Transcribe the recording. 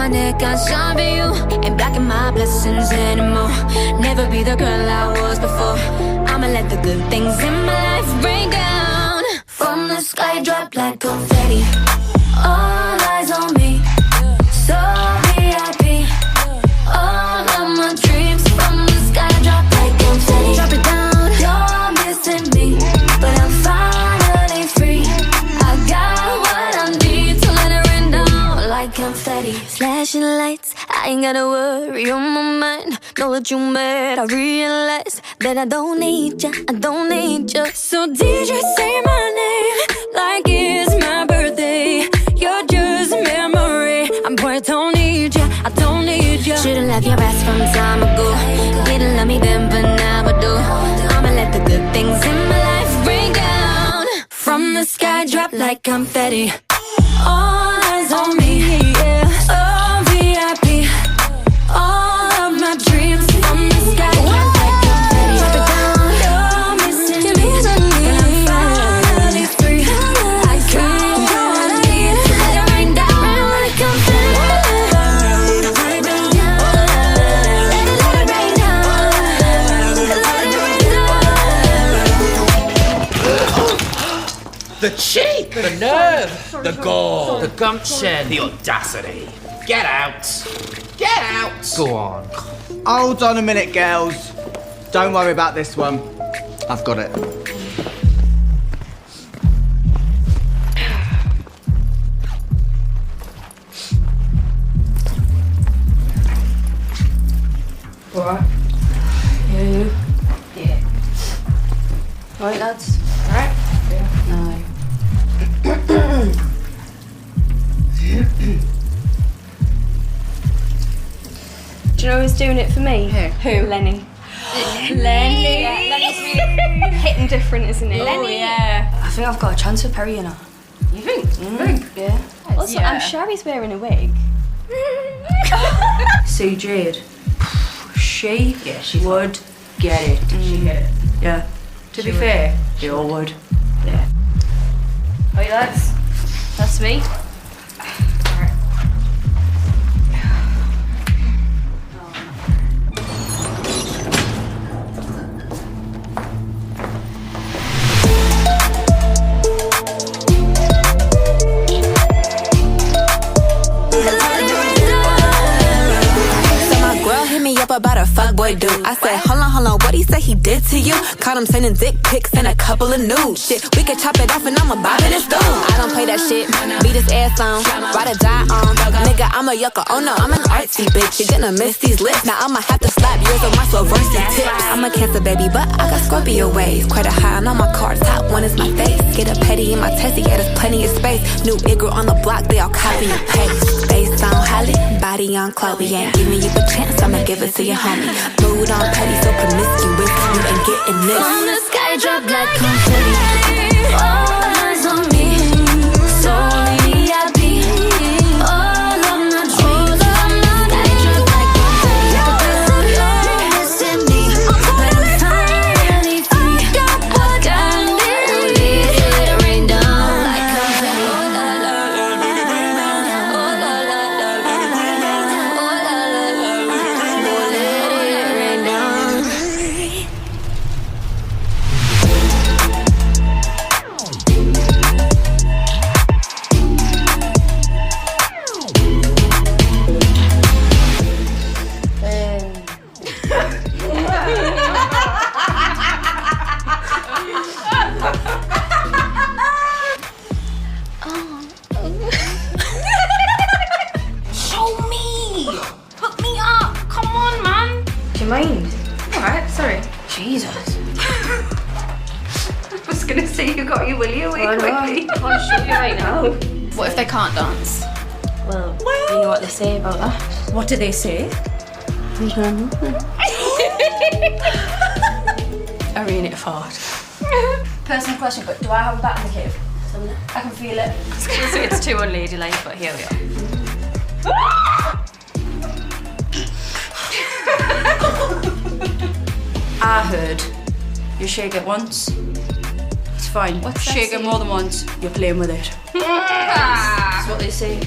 my neck, I shine for you. Ain't blocking my blessings anymore. Never be the girl I was before. I'ma let the good things in my life rain down. From the sky, drop like confetti. All eyes on me, so VIP. All of my dreams from the sky, drop like confetti. Drop it down, you're missing me, but I'm finally free. I got what I need to let it rain down like confetti. Flashing lights, I ain't gotta worry on my mind. Know that you mad, I realize that I don't need ya, I don't need ya. So DJ, say my name like it's my birthday. You're just a memory, I'm boy, I don't need ya, I don't need ya. Should've left your ass from time ago. Didn't love me then, but now I do. I'ma let the good things in my life rain down. From the sky, drop like confetti. All eyes on me, yeah. Oh, VIP. All of my dreams from the sky, drop like confetti. Drop it down, you're missing me, but I'm finally free. I got what I need, let it rain down like confetti. Let it rain down, let it rain down, let it rain down. The cheek! The nerve! The gall! The gumption. The audacity! Get out! Get out! Go on. Hold on a minute, girls. Don't worry about this one. I've got it. Alright. You? Yeah. Alright, lads. Alright? Yeah. No. Do you know who's doing it for me? Who? Lenny. Lenny. Yeah, Lenny's really hitting different, isn't it? Lenny. Yeah. I think I've got a chance with Perry, you know. You think? Yeah. Also, I'm sure he's wearing a wig. See, Jade. She would get it. She get it. Yeah. To be fair, they all would. Yeah. Alright, lads. That's me. About a fuckboy dude. I said, hold on, what he say he did to you? Caught him sending dick pics and a couple of nudes. Shit, we could chop it off and I'ma bob in his dude. I don't play that shit, beat his ass on, ride or die on. Nigga, I'm a yucca, oh no, I'm an artsy bitch. You're gonna miss these lips, now I'ma have to slap yours on my swerversy tips. I'm a Cancer baby, but I got Scorpio waves. Quite a high on all my cards, top one is my face. Get a petty in my testy, yeah, there's plenty of space. New Igor on the block, they all copy and paste. Face on Halle, body on Chloe. Ain't giving you a chance, I'ma give it to you, homie. Mood on petty, so promiscuous, you ain't getting this. From the sky, drop like confetti. All eyes on me, so VIP. All of my dreams from the sky, drop like confetti. You're missing me, but I'm finally free. I got what I need, let it rain down like confetti. What if they can't dance? Well, you know what they say about that. What do they say? I mean it hard. Personal question, but do I have a bat in the cave? I can feel it. It's too unladylike, but here we are. I heard you shake it once, it's fine. What's that shake it saying? more than once, you're playing with it. That's what they say.